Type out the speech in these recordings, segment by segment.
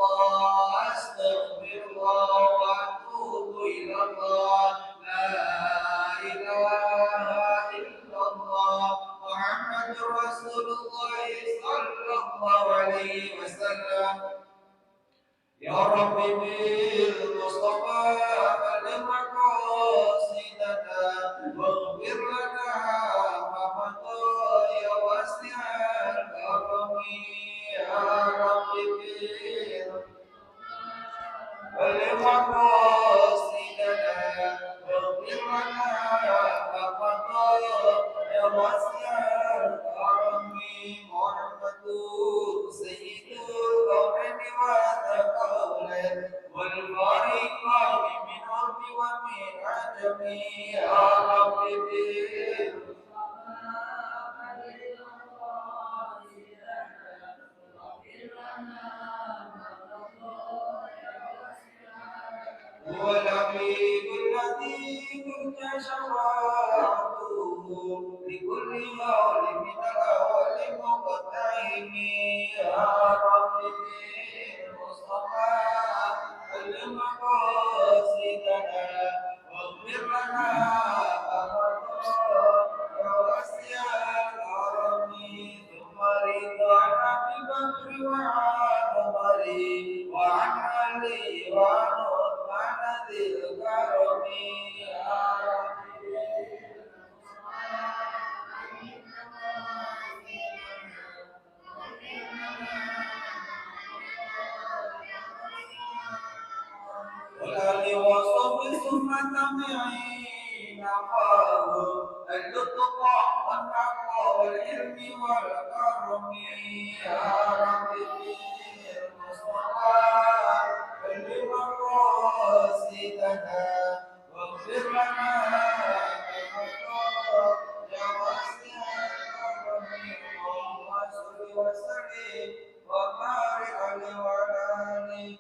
الله أستغفر الله وأتوب إلى الله لا إله إلا الله محمد رسول الله صلى الله عليه وسلم يا رب بالمصطفى بلغ مقاصدنا واغفر لنا ما مضى يا واسع الكرم يا رب بلغ مقاصدنا واغفر لنا ما مضى يا واسع الكرم محمد سيد الكونين والثقلين والفريقين من عرب ومن عجم يا رب هو العبيد الذي كنت شفاعته لكل يوم من الأول مقتحم يا رب بالمصطفى المقاصدنا واغفر لنا ما مضى يا واسع الكرم ثم رضانا ببكر وعن عمر وعن علي وعن عثمان ذي الكرم يا رب والآل وصحب ثم تابعين أخاه اللطف والنقى والعلم والكرم يا رب بالمصطفى بلغ مقاصدنا واغفر لنا يا واسع الكرم اللهم صل وسلم وبارك عليه وعلى آله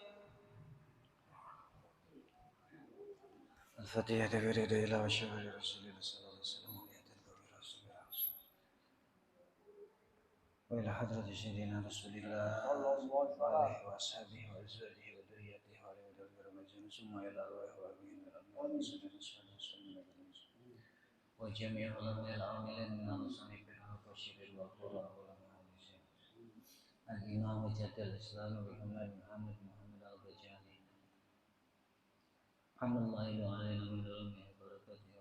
الفاتحة بريد إلى وشهر رسول الله صلى الله عليه وسلم وإلى حضرة سيدنا رسول الله وآله وأصحابه وأزواجه وذريته وعلى مدبر مجنون ثم إلى أرواح وأبيهم الأنبياء وجميع علماء العاملين من المصنف والمبشر والقراء والمحدثين الإمام جد الإسلام محمد الغزالي الحمد لله علينا من علمه وبركاته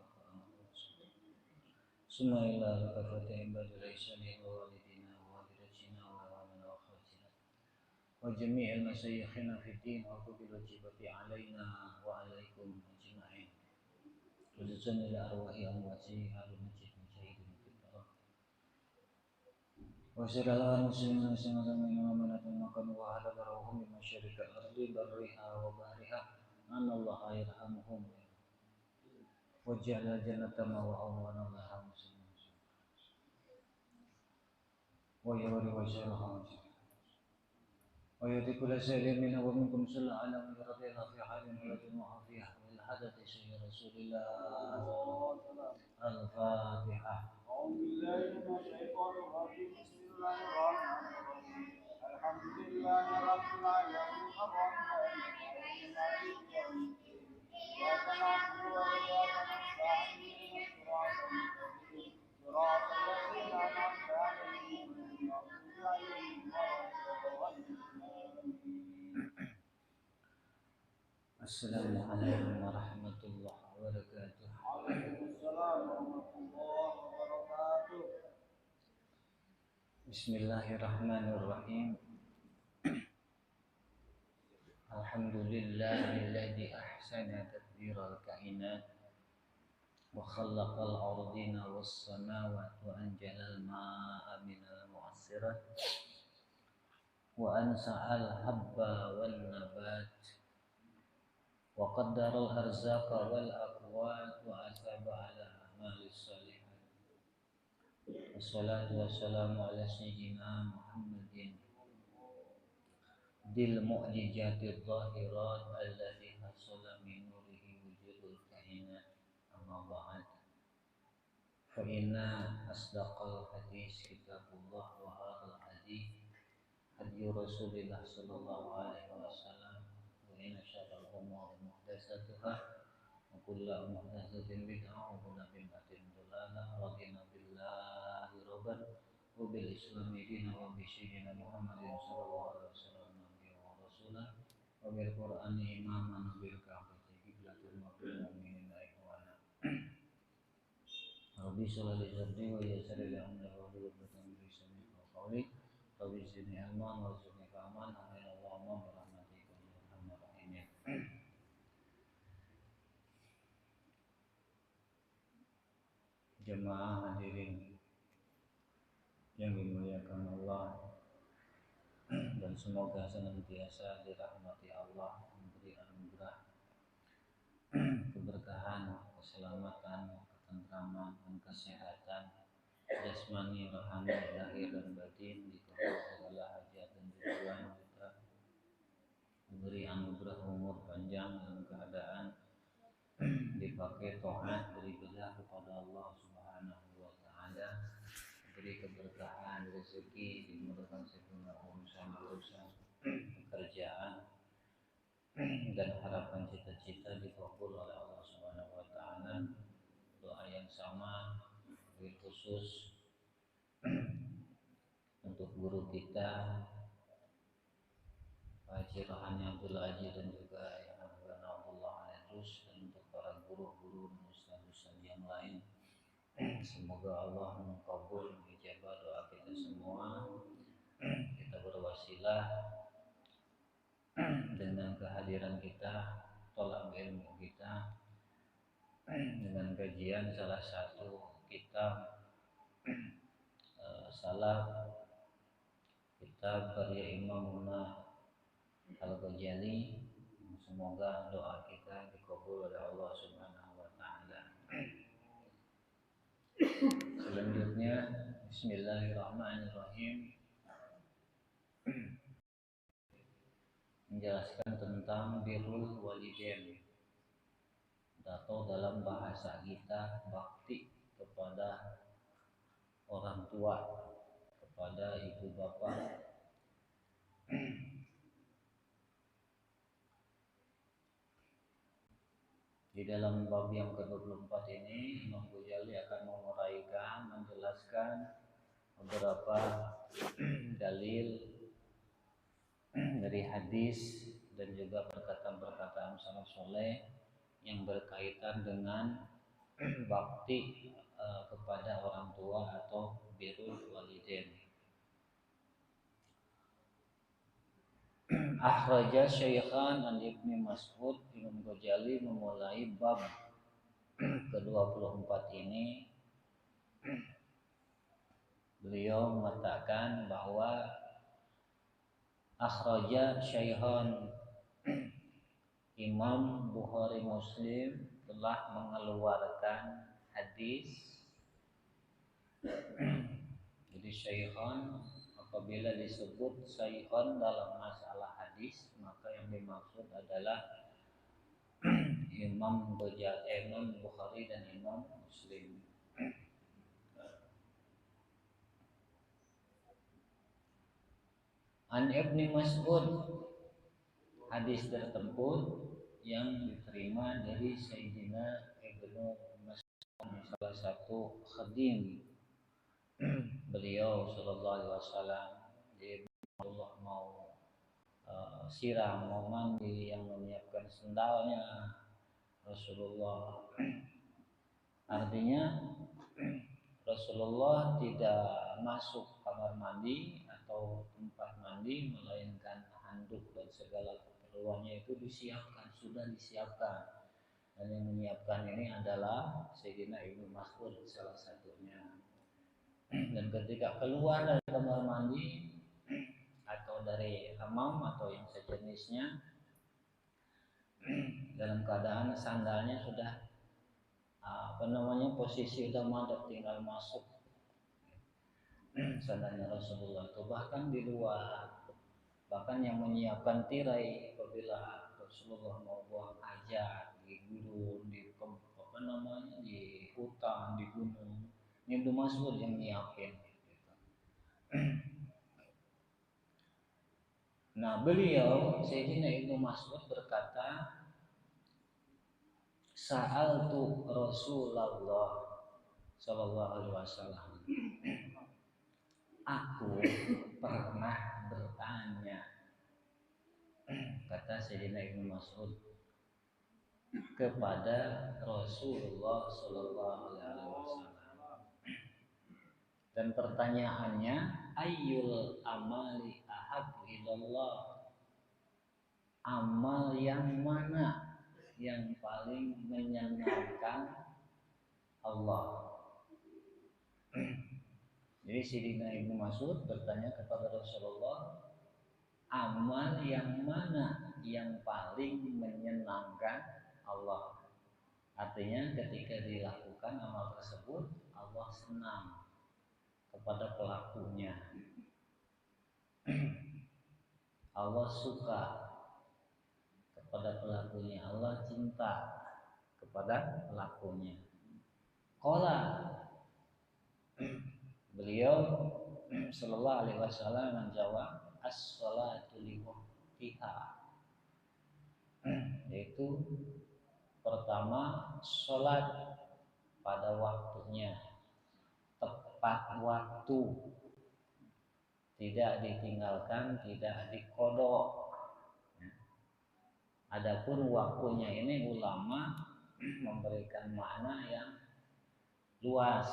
ثم إلى كافة عباد الإحسان ووالدينا ووالدتنا وأخواننا وأخواتنا وجميع المشايخنا في الدين وحقوق الواجبات علينا وعليكم أجمعين خصوصا إلى أرواح أمواتي هارون المجيد مجاهدين في الأرض وسر المسلمين المسلمين ومن أتمكن وهذا روحهم من مشارق الأرض برها وبحرها أن الله يرحمهم وجعل الجنة مأواهم وأن الله مسلم ويولي وجههم ويؤتي كل سائل منا ومنكم صلى على من رضي الله في حال ولا جمعه فيها والحدث سيد رسول الله الفاتحة. أعوذ بالله من الشيطان الرجيم بسم الله الرحمن الرحيم الحمد لله رب العالمين الرحمن الرحيم مالك يوم الدين إياك نعبد وإياك نستعين صراط المستقيم صراط الذين أنعمت عليهم غير المغضوب عليهم ولا الضالين. السلام عليكم ورحمة الله وبركاته. وعليكم السلام ورحمة الله وبركاته. بسم الله الرحمن الرحيم. الحمد لله الذي أحسن تدبير الكائنات وخلق الأرضين والسماوات وأنزل الماء من المعصرات وأنزل الحب والنبات وقدر الأرزاق والأقوات وأثاب على أعمال الصالحات والصلاة والسلام على سيدنا محمد ذي المعجزات الظاهرات الذي حصل من نوره وجود الكائنات أما بعد فإن أصدق الحديث كتاب الله وهذا الحديث هدي رسول الله صلى الله عليه وسلم محدثاتها وكل محدثة بدعة وكل بدعة ضلالة رضينا بالله ربا وبالإسلام دينا وبسيدنا محمد صلى الله عليه وسلم نبيا ورسولا وبالقرآن إماما وبالكعبة قبلة المؤمنين إخوانا ربي اشرح لي صدري ويسر لي أمري واحلل عقدة من لساني يفقهوا قولي ربي زدني علما وارزقني فهما آمين اللهم برحمتك يا أرحم الراحمين. Jemaah hadirin yang dimuliakan Allah, dan semoga senantiasa dirahmati Allah, memberi anugerah keberkahan, keselamatan, ketentraman, dan kesehatan jasmani, rohani, lahir dan batin, dikabul segala hajat dan tujuan kita, memberi anugerah umur panjang dalam keadaan dipakai taat beribadah kepada Allah Subhanahu wa taala, beri keberkahan rezeki, dimudahkan segala urusan pekerjaan dan harapan cita-cita dikabul oleh Allah Subhanahu wa taala. Doa yang sama khusus untuk guru kita Pak Haji Rohani Abdul Haji dan juga Yang Abdullah Alidrus, dan untuk para guru-guru dan ustaz-ustaz yang lain. Semoga Allah mengkabul ijabah doa kita semua. Kita berwasilah dengan kehadiran kita, tolak ilmu kita, dengan kajian salah satu kitab salaf, kitab karya Imam Al-Ghazali. Semoga doa kita dikabul oleh Allah Subhanahu wa taala. Selanjutnya, bismillahirrahmanirrahim, menjelaskan tentang birrul walidain, atau dalam bahasa kita bakti kepada orang tua, kepada ibu bapak. Di dalam bab yang ke-24 ini Imam Ghazali akan menguraikan, menjelaskan beberapa dalil dari hadis dan juga perkataan-perkataan salaf soleh yang berkaitan dengan bakti kepada orang tua atau birrul walidain. Akhraja Syaikhan an Ibnu Mas'ud. Imam Ghazali memulai bab ke-24 ini, beliau mengatakan bahwa akhraja Syaikhan, Imam Bukhari Muslim telah mengeluarkan hadis. Jadi Syaikhan, apabila disebut Syaikhan dalam masalah hadis, maka yang dimaksud adalah Imam Bukhari dan Imam Muslim. An Ibnu Mas'ud, hadis tersebut yang diterima dari Sayyidina Ibnu Mas'ud, salah satu khadim beliau sallallahu alaihi wasallam. Jadi Allah mau siram, mau mandi, yang menyiapkan sendalnya Rasulullah. Artinya Rasulullah tidak masuk kamar mandi atau tempat mandi, melainkan handuk dan segala keperluannya itu disiapkan, sudah disiapkan. Dan yang menyiapkan ini adalah Sayyidina Ibnu Mas'ud salah satunya. Dan ketika keluar dari kamar mandi atau dari hammam atau yang sejenisnya, dalam keadaan sandalnya sudah posisi sudah madep, tinggal masuk sandalnya Rasulullah itu. Bahkan di luar, bahkan yang menyiapkan tirai apabila Rasulullah mau buang hajat di gurun, di di hutan, di gunung, Ibnu Mas'ud yang nyiapin. Nah, beliau Sayyidina Ibnu Mas'ud berkata, Sa'altu Rasulullah sallallahu alaihi wasallam. Aku pernah bertanya, kata Sayyidina Ibnu Mas'ud, kepada Rasulullah sallallahu alaihi wasallam. Dan pertanyaannya, ayyul amali ahabbu ilallah? Amal yang mana yang paling menyenangkan Allah? Jadi Sayyidina Ibnu Mas'ud bertanya kepada Rasulullah, amal yang mana yang paling menyenangkan Allah? Artinya ketika dilakukan amal tersebut, Allah senang kepada pelakunya. Allah suka kepada pelakunya, Allah cinta kepada pelakunya. Qala, beliau sallallahu alaihi wasallam menjawab, as-salatu li waqtiha. Yaitu pertama, salat pada waktunya, tepat waktu, tidak ditinggalkan, tidak dikodok. Adapun waktunya ini ulama memberikan makna yang luas,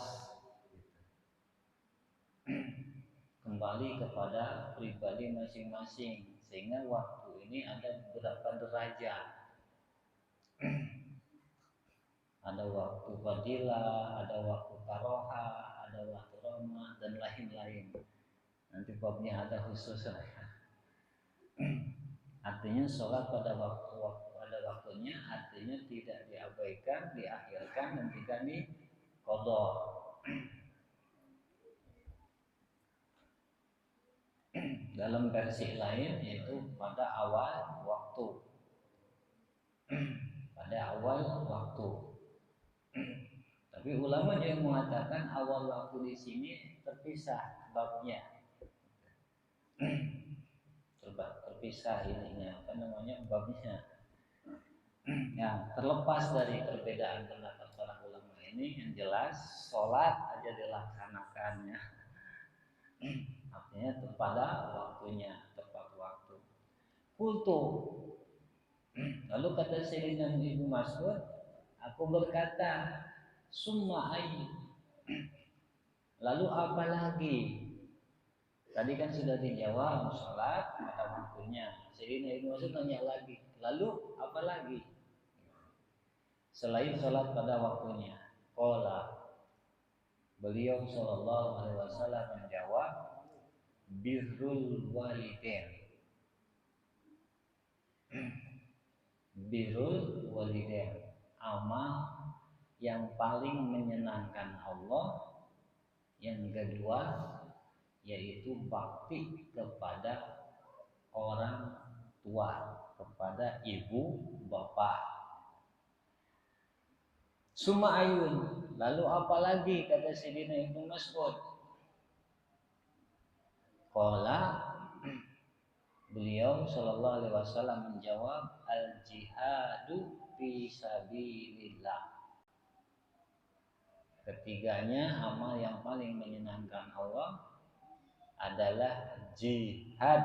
kembali kepada pribadi masing-masing, sehingga waktu ini ada beberapa derajat. Ada waktu fadilah, ada waktu karoha, ada waktu rahmah, dan lain-lain. Nanti babnya ada khusus. Artinya sholat pada waktunya, artinya tidak diabaikan, diakhirkan, dan tidak diqadha. Dalam versi lain yaitu pada awal waktu. Pada awal waktu. Tapi ulama juga mengatakan awal waktu di sini terpisah babnya. Terpisah ininya, apa namanya, babnya. Ya, terlepas dari perbedaan pendapat para ulama ini, yang jelas sholat aja dilaksanakannya. Artinya pada waktunya, tepat waktu. Qultu, lalu kata Sayyidina Ibnu Mas'ud, aku berkata, summa ayy, lalu apa lagi? Tadi kan sudah dijawab, sholat pada waktunya. Sayyidina Ibnu Mas'ud nanya lagi, lalu apa lagi selain sholat pada waktunya? Qala, beliau sallallahu alaihi wasallam menjawab, birrul walidain. Birrul walidain, amal yang paling menyenangkan Allah. Yang kedua yaitu bakti kepada orang tua, kepada ibu bapak. Summa ayun, lalu apa lagi, kata Sayyidina Ibnu Mas'ud? Qala, beliau sallallahu alaihi wasallam menjawab, al jihadu fi sabilillah. Ketiganya amal yang paling menyenangkan Allah adalah jihad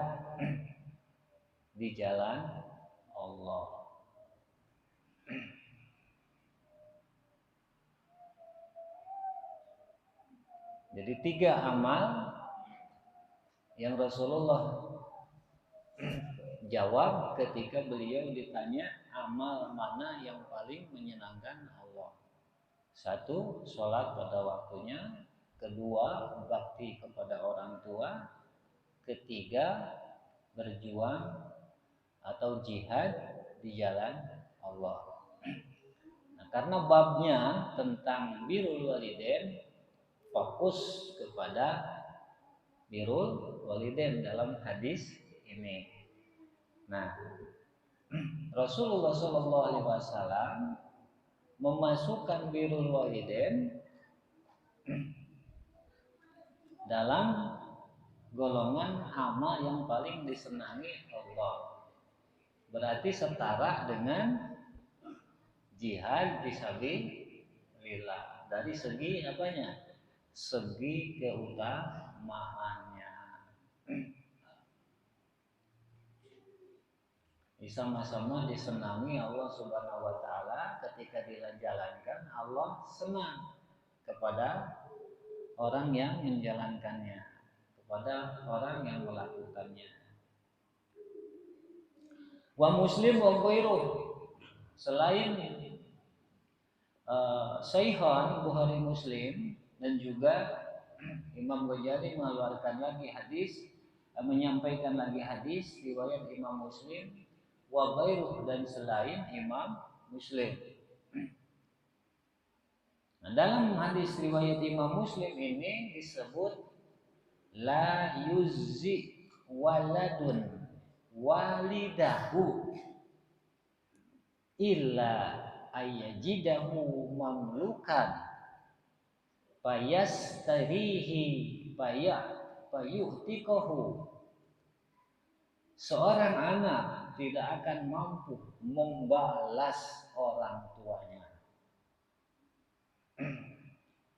di jalan Allah. Jadi 3 amal yang Rasulullah jawab ketika beliau ditanya amal mana yang paling menyenangkan Allah. 1, sholat pada waktunya. 2, bakti kepada orang tua. 3, berjuang atau jihad di jalan Allah. Nah, karena babnya tentang birrul walidain, fokus kepada birrul walidain dalam hadis ini. Nah, Rasulullah sallallahu alaihi wasallam memasukkan birrul walidain dalam golongan amal yang paling disenangi Allah. Berarti setara dengan jihad fisabilillah. Dari segi apanya? Segi keutamaannya. Sama-sama disenangi Allah Subhanahu wa taala. Ketika dijalankan, Allah senang kepada orang yang menjalankannya, kepada orang yang melakukannya. Wa Muslim wa ghairuh, selain Sahihun Bukhari Muslim, dan juga Imam Ghazali mengeluarkan lagi hadis, menyampaikan lagi hadis riwayat Imam Muslim wa ghairuh, dan selain Imam Muslim. Nah, dalam hadis riwayat Imam Muslim ini disebut la yuzzi waladun walidahu illa ayajidahu mamlukan payastarihi payuhtikahu. Seorang anak tidak akan mampu membalas orang tuanya.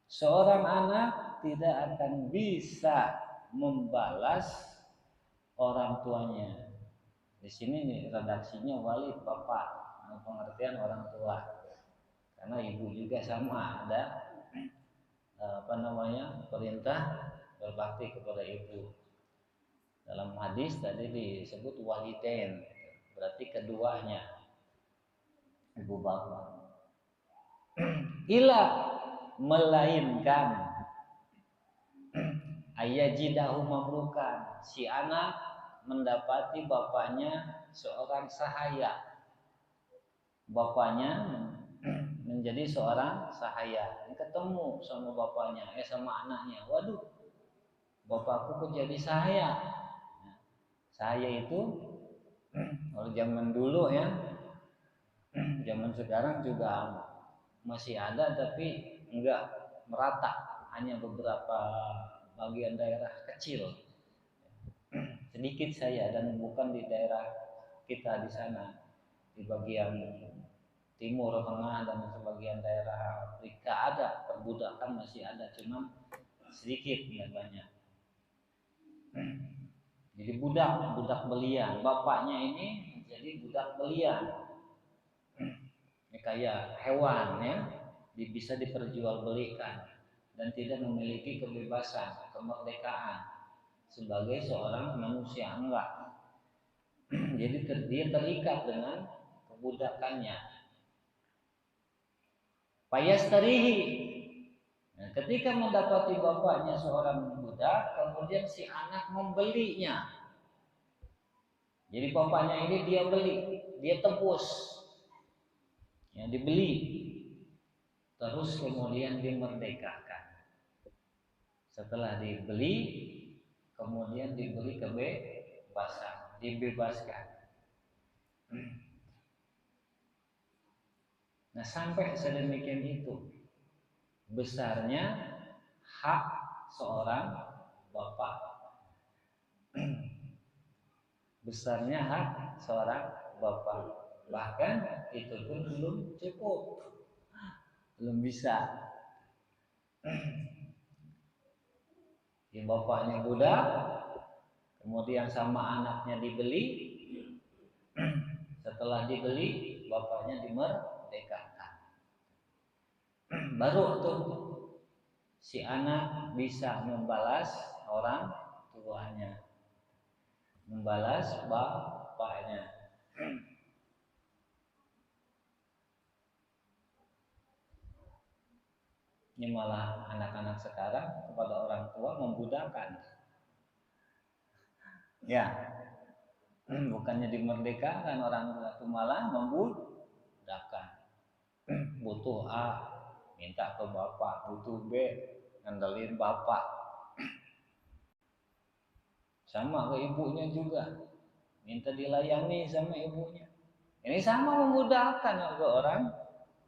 Seorang anak tidak akan bisa membalas orang tuanya. Di sini nih redaksinya walid, bapak, pengertian orang tua. Karena ibu juga sama ada perintah berbakti kepada ibu. Dalam hadis tadi disebut walidain, berarti keduanya, ibu bapak. Ila, melainkan ayajidahu mamlukan, si anak mendapati bapaknya seorang sahaya, bapaknya menjadi seorang sahaya, ketemu sama bapaknya, sama anaknya, waduh, bapakku kok jadi sahaya. Sahaya itu kalau zaman dulu ya, zaman sekarang juga masih ada tapi enggak merata, hanya beberapa bagian daerah kecil, sedikit saya, dan bukan di daerah kita di sana, di bagian timur, tengah, dan sebagian daerah Afrika ada perbudakan, masih ada, cuma sedikit, nggak banyak. Jadi budak belian, bapaknya ini menjadi budak belian, ini kayak hewan ya, bisa diperjualbelikan dan tidak memiliki kebebasan, kemerdekaan sebagai seorang manusia, enggak. Jadi dia terikat dengan kebudakannya. Payastarihi, nah, ketika mendapati bapaknya seorang budak, kemudian si anak membelinya. Jadi bapaknya ini dia beli, dia tebus, ya, dibeli, terus kemudian dimerdekakan. Setelah dibeli, kemudian diberi kebebasan, dibebaskan. Nah, sampai sedemikian itu besarnya hak seorang bapak, besarnya hak seorang bapak. Bahkan itu pun belum cukup, belum bisa. Ya, bapaknya budak, kemudian sama anaknya dibeli. Setelah dibeli, bapaknya dimerdekakan. Baru tuh si anak bisa membalas orang tuanya, membalas bapaknya. Ini malah anak-anak sekarang kepada orang tua membudakkan. Ya, bukannya dimerdekakan, orang tua itu malah membudakkan. Butuh A, minta ke bapak, butuh B, ngandelin bapak. Sama ke ibunya juga, minta dilayani sama ibunya. Ini sama memudahkan ke orang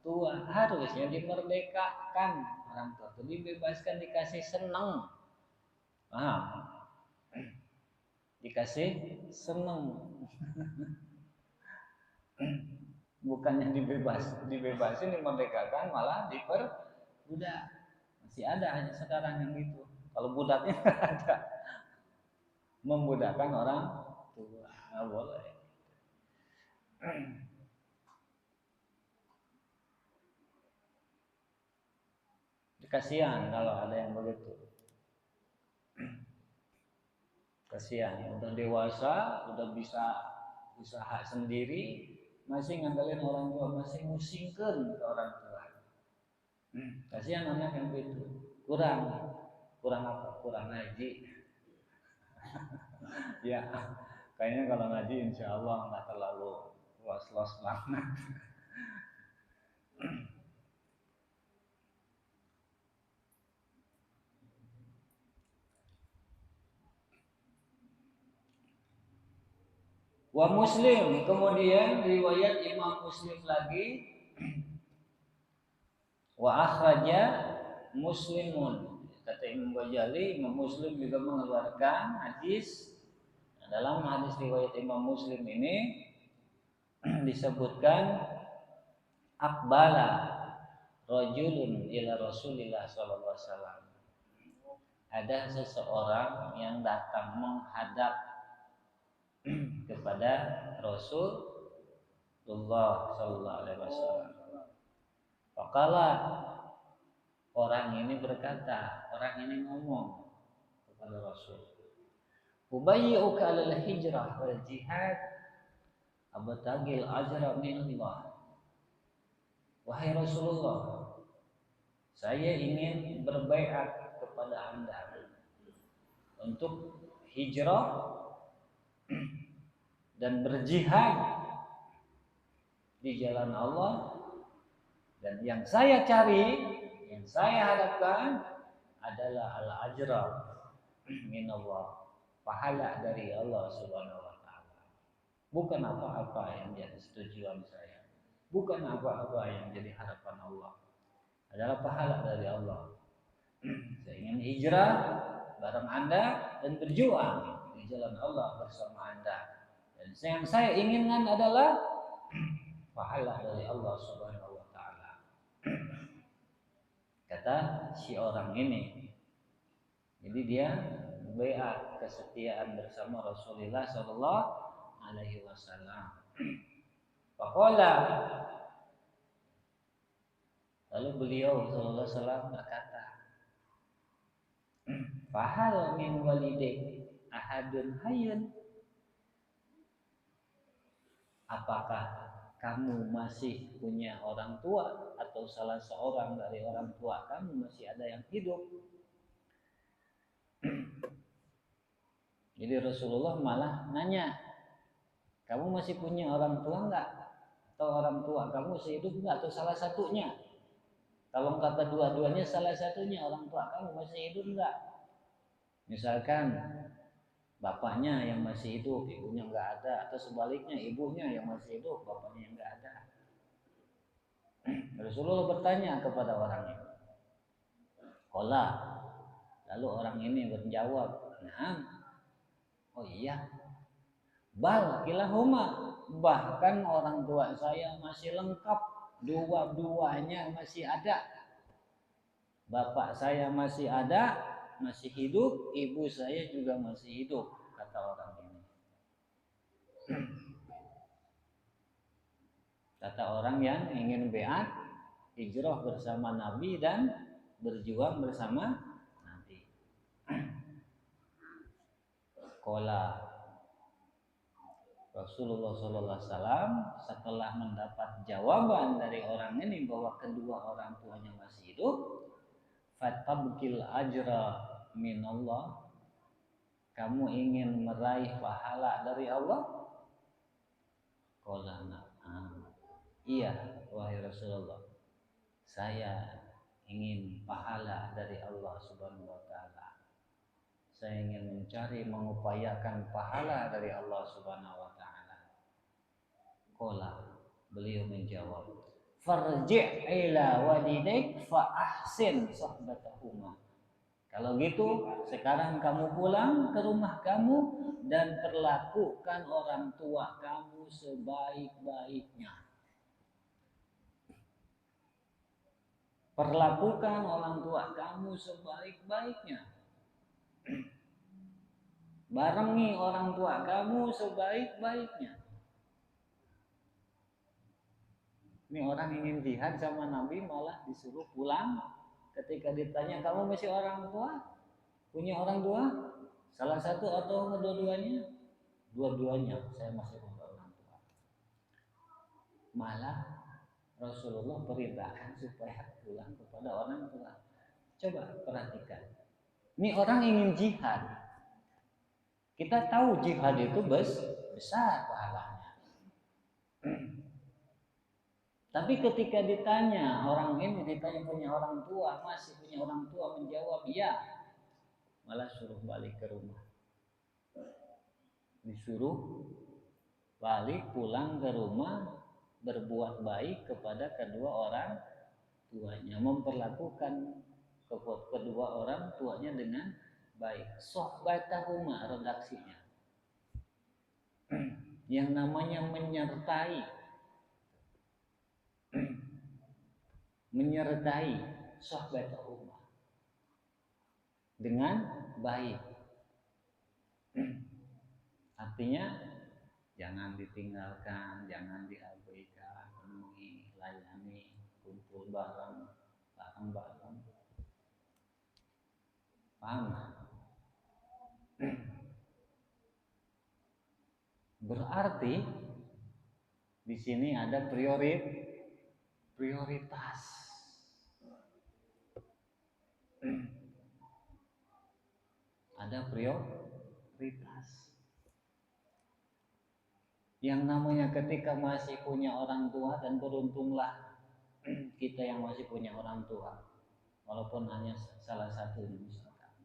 tua. Harusnya dimerdekakan orang tua itu, dibebaskan, dikasih senang, paham? Dikasih senang. Bukannya dibebasin, dimerdekakan, malah diperbudak. Masih ada hanya sekarang yang gitu. Kalau budaknya nggak ada. Membudakkan orang tua nggak boleh. Kasihan kalau ada yang begitu. Kasihan, udah dewasa, udah bisa usaha sendiri, masih ngandelin orang tua, masih musingkeun ke orang tua. Kasihan anak yang begitu. Kurang apa? Kurang ngaji. Ya, kayaknya kalau ngaji insya Allah nggak terlalu los-los banget. Wa Muslim, kemudian riwayat Imam Muslim lagi, wa akhraja Muslimun, kata Imam Ghazali, Imam Muslim juga mengeluarkan hadis. Dalam hadis riwayat Imam Muslim ini disebutkan aqbala rajulun ila Rasulillah sallallahu alaihi wasallam. Ada seseorang yang datang menghadap kepada Rasulullah sallallahu alaihi wasallam. Faqala, orang ini berkata, orang ini ngomong kepada Rasul, "Ubayyi'uka 'alal hijrah wal jihad abtagil ajra min Allah." Wahai Rasulullah, saya ingin berbaiat kepada Anda untuk hijrah dan berjihad di jalan Allah, dan yang saya cari, yang saya harapkan adalah al-ajra min Allah, pahala dari Allah Subhanahu wa taala. Bukan apa-apa yang jadi tujuan saya, bukan apa-apa yang jadi harapan Allah, adalah pahala dari Allah. Saya ingin hijrah bareng Anda dan berjuang di jalan Allah bersama Anda. Dan yang saya inginkan adalah pahala dari Allah Subhanahu wa taala. Kata si orang ini. Jadi dia baiat kesetiaan bersama Rasulullah sallallahu alaihi wasallam. Faqala, lalu beliau sallallahu alaihi wasallam berkata, "Fahal min walidik ahadun hayyun?" Apakah kamu masih punya orang tua atau salah seorang dari orang tua kamu masih ada yang hidup? Jadi Rasulullah malah nanya, kamu masih punya orang tua enggak? Atau orang tua kamu masih hidup enggak? Atau salah satunya? Kalau kata dua-duanya salah satunya, orang tua kamu masih hidup enggak? Misalkan bapaknya yang masih hidup, ibunya enggak ada, atau sebaliknya ibunya yang masih hidup, bapaknya yang enggak ada. Rasulullah bertanya kepada orang ini. Qala, lalu orang ini menjawab, "Naam." Oh iya. Bal kilahuma, bahkan orang tua saya masih lengkap, dua-duanya masih ada. Bapak saya masih ada, masih hidup, ibu saya juga masih hidup, kata orang ini. Kata orang yang ingin baiat, hijrah bersama Nabi dan berjuang bersama Nabi. Qala Rasulullah SAW setelah mendapat jawaban dari orang ini bahwa kedua orang tuanya masih hidup, fatabkil ajra minallah, kamu ingin meraih pahala dari Allah? Qala na'am, iya wahai Rasulullah, saya ingin pahala dari Allah Subhanahu wa taala. Saya ingin mencari, mengupayakan pahala dari Allah Subhanahu wa taala. Qala, beliau menjawab, farji' ila walidaik fa ahsin sohbatahuma. Kalau gitu, sekarang kamu pulang ke rumah kamu dan perlakukan orang tua kamu sebaik-baiknya. Perlakukan orang tua kamu sebaik-baiknya. Barengi orang tua kamu sebaik-baiknya. Ini orang ingin jihad sama Nabi malah disuruh pulang. Ketika ditanya, kamu masih orang tua? Punya orang tua? Salah satu atau kedua-duanya? Dua-duanya, saya masih punya orang tua. Malah Rasulullah perintahkan supaya pulang kepada orang tua. Coba perhatikan. Ini orang ingin jihad. Kita tahu jihad itu besar pahalanya. Tapi ketika ditanya, orang ini ditanya punya orang tua, masih punya orang tua, menjawab iya, malah suruh balik ke rumah. Disuruh balik pulang ke rumah, berbuat baik kepada kedua orang tuanya, memperlakukan kedua orang tuanya dengan baik. Sohbatahuma redaksinya. Yang namanya menyertai sohbatahuma dengan baik. Artinya jangan ditinggalkan, jangan diabaikan, penuhi, layani, kumpul bareng. Paham? Berarti di sini ada prioritas. Ada prioritas. Yang namanya ketika masih punya orang tua, dan beruntunglah kita yang masih punya orang tua, walaupun hanya salah satu misalkan.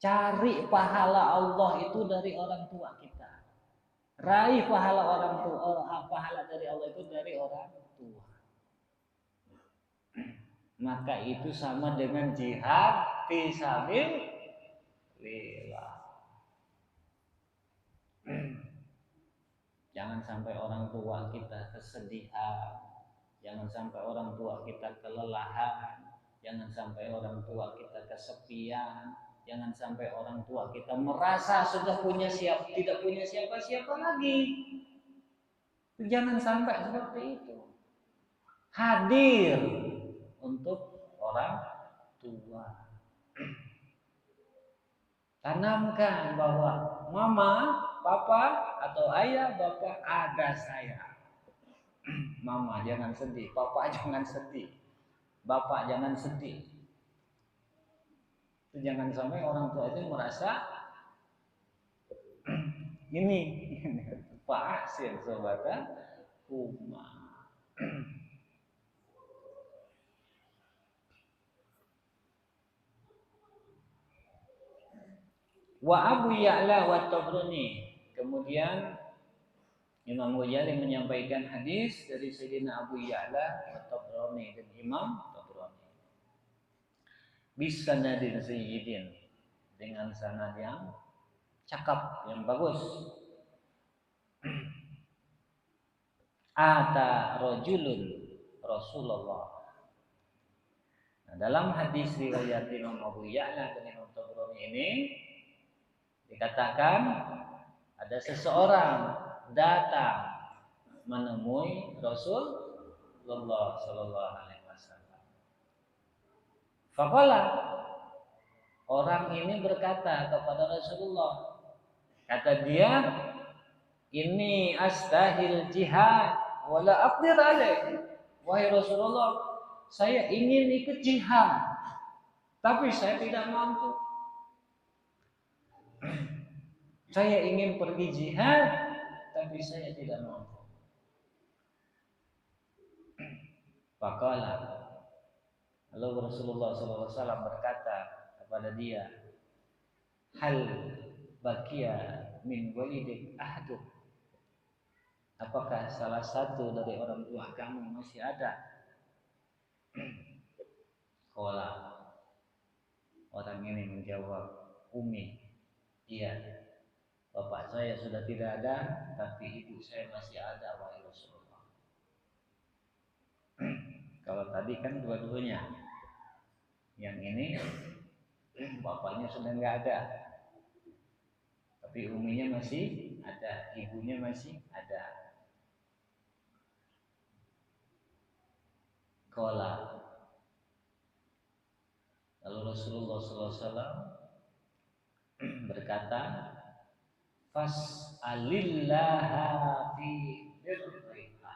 Cari pahala Allah itu dari orang tua kita. Raih pahala orang tua, pahala dari Allah itu dari orang tua. Maka itu sama dengan jihad fi sabilillah. Jangan sampai orang tua kita kesedihan, jangan sampai orang tua kita kelelahan, jangan sampai orang tua kita kesepian, jangan sampai orang tua kita merasa sudah tidak punya siapa-siapa lagi. Jangan sampai seperti itu. Hadir untuk orang tua. Tanamkan bahwa mama, papa, atau ayah, bapak ada saya. Mama jangan sedih, papa jangan sedih, bapak jangan sedih. Jangan sampai orang tua itu merasa ini Pak Asyir sobatnya Umar. Wa Abu Ya'la wa Tabrani. Kemudian Imam Ghazali menyampaikan hadis dari Sayyidina Abu Ya'la wa Tabrani dan Imam Tabrani. Bisanadin sayyidin, dengan sanad yang cakap, yang bagus. Ata rajulun Rasulullah. Nah, dalam hadis riwayat Imam Abu Ya'la dan Imam Tabrani ini dikatakan ada seseorang datang menemui Rasulullah sallallahu alaihi wasallam. Faqala, orang ini berkata kepada Rasulullah, kata dia, ini astahil jihad wala aqdir alaih. Wahai Rasulullah, saya ingin ikut jihad, tapi saya tidak mampu. Saya ingin pergi jihad, tapi saya tidak mampu. Faqala, lalu Rasulullah SAW berkata kepada dia, hal bakia min walidik ahaduk. Apakah salah satu dari orang tua kamu masih ada? Qala, orang ini menjawab, Umi, iya, bapak saya sudah tidak ada, tapi ibu saya masih ada, wahai Rasulullah. Kalau tadi kan dua-duanya, yang ini bapaknya sudah nggak ada, tapi uminya masih ada, ibunya masih ada. Qala, lalu Rasulullah SAW berkata, fas'alillaha fi birriha,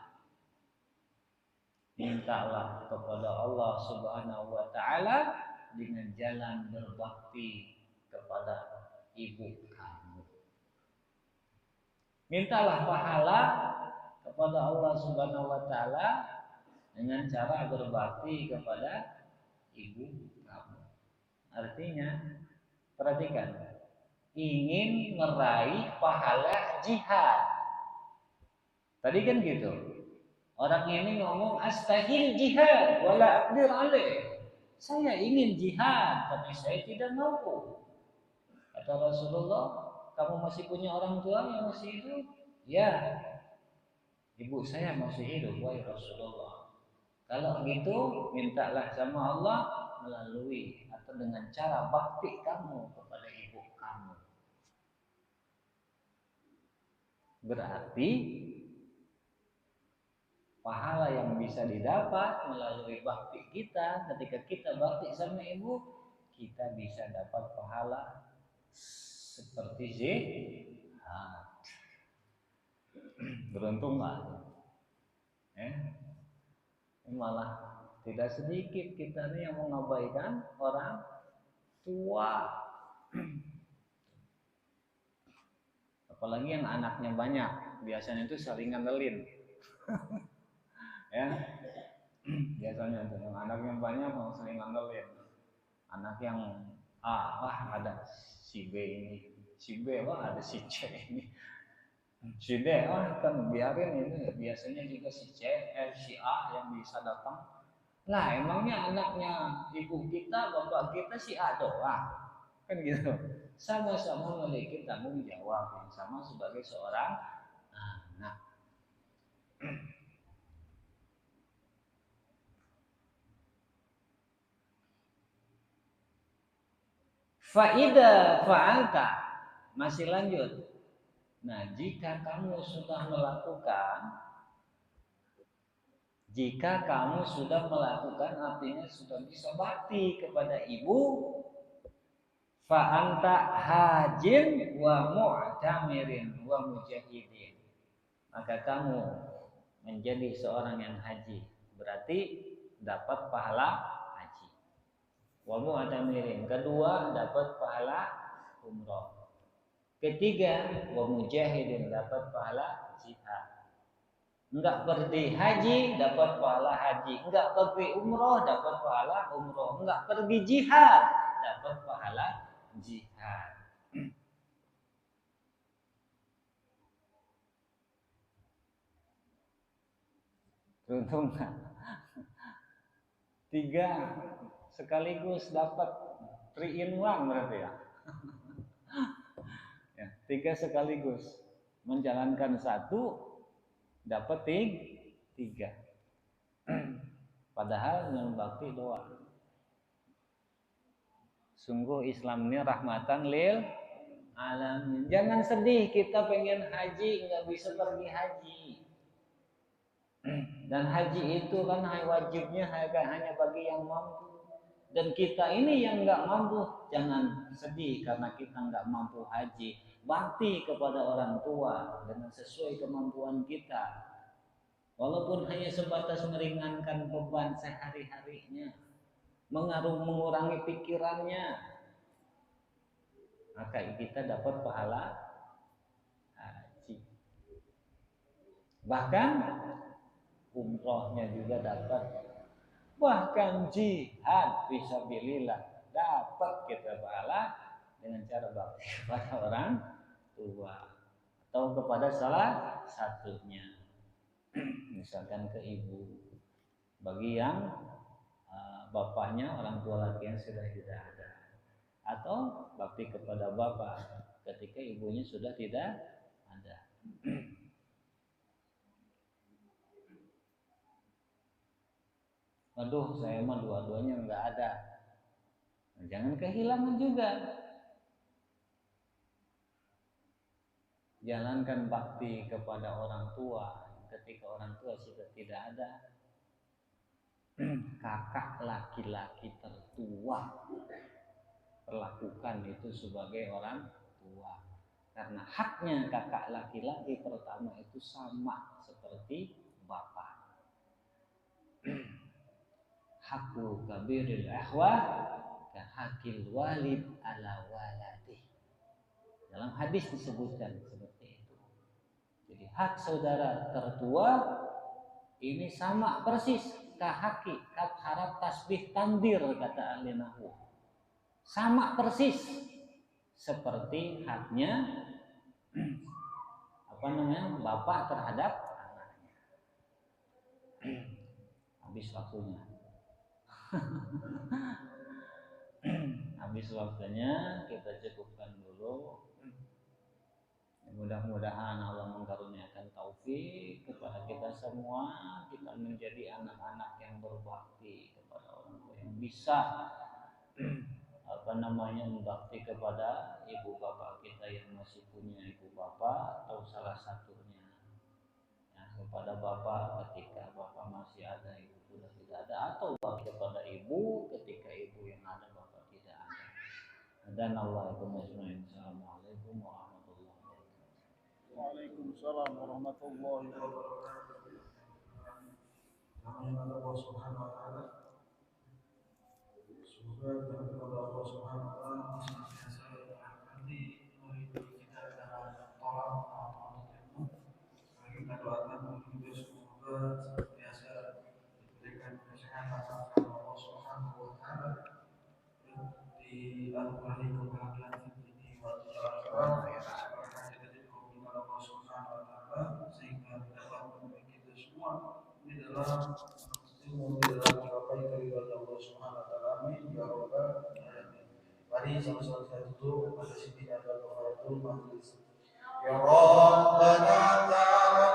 mintalah kepada Allah Subhanahu wa taala dengan jalan berbakti kepada ibu kamu. Mintalah pahala kepada Allah Subhanahu wa taala dengan cara berbakti kepada ibu kamu. Artinya, perhatikan, ingin meraih pahala jihad. Tadi kan gitu. Orang ini ngomong astahil jihad wala aqdir alaih. Saya ingin jihad tapi saya tidak mampu. Kata Rasulullah, kamu masih punya orang tua yang masih hidup? Ya. Ibu saya masih hidup, wahai Rasulullah. Kalau gitu, mintalah sama Allah melalui atau dengan cara bakti kamu kepada ibu kamu. Berarti pahala yang bisa didapat melalui bakti kita, ketika kita bakti sama ibu, kita bisa dapat pahala seperti jihad. Beruntung nggak? Malah tidak sedikit kita nih yang mengabaikan orang tua. Apalagi yang anaknya banyak, biasanya itu saling ngandelin. Ya, biasanya itu yang anaknya banyak mau saling ngandelin. Anak yang A, wah ada si B ini, si B, wah ada si C ini, si D, wah kan biarin ini. Biasanya juga si C, si A yang bisa datang. Lah emangnya anaknya ibu kita, bapak kita si A doang, kan gitu. Sama-sama memiliki tanggung jawab yang sama sebagai seorang anak. Faida fa'alta, masih lanjut. Nah, jika kamu sudah melakukan, artinya sudah bisa bakti kepada ibu, fa'anta hajin wa mu'tamirin wa mujahidin, maka kamu menjadi seorang yang haji, berarti dapat pahala haji. Wa mu'tamirin, kedua dapat pahala umroh. Ketiga, wa mujahidin, dapat pahala jihad. Enggak pergi haji dapat pahala haji, enggak pergi umroh dapat pahala umroh, enggak pergi jihad dapat pahala jihad. Beruntung nggak? 3 sekaligus dapat 3 in 1 berarti ya. 3 sekaligus, menjalankan 1 dapat 3. Padahal yang bakti doa. Sungguh Islam ini rahmatan lil alamin. Jangan sedih kita pengen haji nggak bisa pergi haji. Dan haji itu kan wajibnya hanya bagi yang mampu. Dan kita ini yang nggak mampu, jangan sedih karena kita nggak mampu haji. Bakti kepada orang tua dengan sesuai kemampuan kita. Walaupun hanya sebatas meringankan beban sehari-harinya, mengurangi pikirannya, maka kita dapat pahala haji. Bahkan umrohnya juga dapat. Bahkan jihad fisabilillah dapat kita pahala dengan cara bakti kepada orang tua atau kepada salah satunya. Misalkan ke ibu, bagi yang bapaknya orang tua laki yang sudah tidak ada, atau bakti kepada bapak ketika ibunya sudah tidak ada. Aduh, saya mah dua-duanya nggak ada. Nah, jangan kehilangan juga. Jalankan bakti kepada orang tua ketika orang tua sudah tidak ada. Kakak laki-laki tertua, perlakukan itu sebagai orang tua. Karena haknya kakak laki-laki pertama itu sama seperti bapak. Hakku kabiril ahwah kahakil walid ala waladih. Dalam hadis disebutkan seperti itu. Jadi hak saudara tertua ini sama persis kahaki, kaf harap tasbih tandir kata ahli nahwu. Sama persis seperti haknya bapak terhadap anaknya. Habis waktunya. Habis waktunya, kita cukupkan dulu. Mudah-mudahan Allah mengaruniakan taufik kepada kita semua, kita menjadi anak-anak yang berbakti kepada orang tua, yang bisa berbakti kepada ibu bapak kita yang masih punya ibu bapak atau salah satunya, ya, kepada bapak ketika bapak masih ada, ibu sudah tidak ada, atau kepada ibu ketika ibu yang ada bapak tidak ada. Dan Allah itu majma'in. Assalamualaikum warahmatullahi wabarakatuh. Waalaikumsalam warahmatullahi wabarakatuh. Namanya Allah Subhanahu wa taala. Semoga Allah Subhanahu wa taala senantiasa merahmati kita dengan tolong atau ilmu. Kita doakan juga semoga senantiasa diberikan kesehatan oleh Allah Subhanahu wa taala, dianugerahi kebahagiaan di dunia dan akhirat, Allah Subhanahu wa taala, sehingga dapat memberi kita semua di dalam mencapai keridhaan Allah Subhanahu wa taala. Amin ya rabbal alamin. Mari sama-sama kita duduk pada sini ada kafaratul majlis. Ya Rabbana ta'ala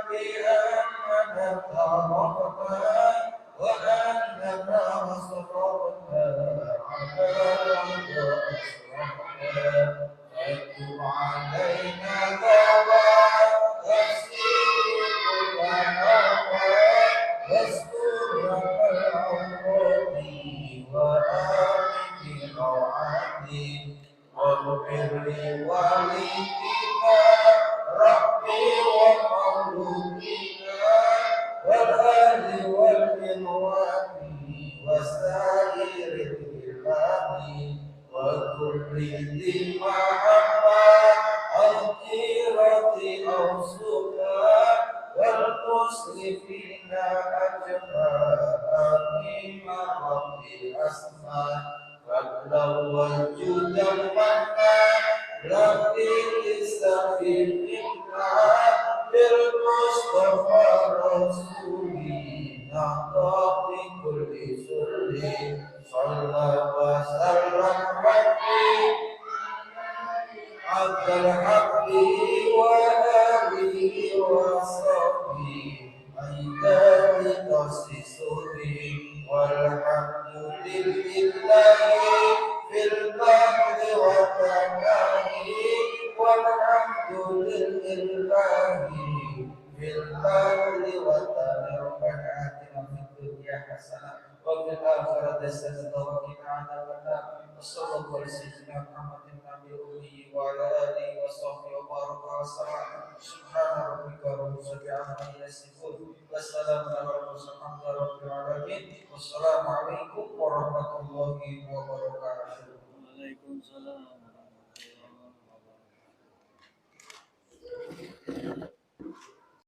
bi annaka ta'arafna wa annaka wasafna ala فاتب علينا واغسل كلنا واستر العورات وآمن روعاتي واغفر لوالدينا ربي ومولودينا والأهل والإخوان وسائر الإخوان وكل ذي محبة أو غيرة أو سوء والمسلمين أجمعين رب الأسماء فضلا وجودا منا ربي لسفيننا بالمصطفى رسولي نهضى بكل سر صلى وسلم ربي على الحق وآله وصحبه عيدان تخصصه والحمد لله في البحر والتناهي والحمد لله في البحر والتناهي ربنا آتنا في الدنيا حسنة وفي الآخرة حسنة وقنا عذاب النار وصلى الله على سيدنا محمد النبي الأمي وعلى آله وصحبه وبارك وسلم سبحان ربك رب العزة عما يصفون وسلام على المرسلين الحمد لله رب العالمين والسلام عليكم ورحمة الله وبركاته. وعليكم السلام ورحمة الله وبركاته.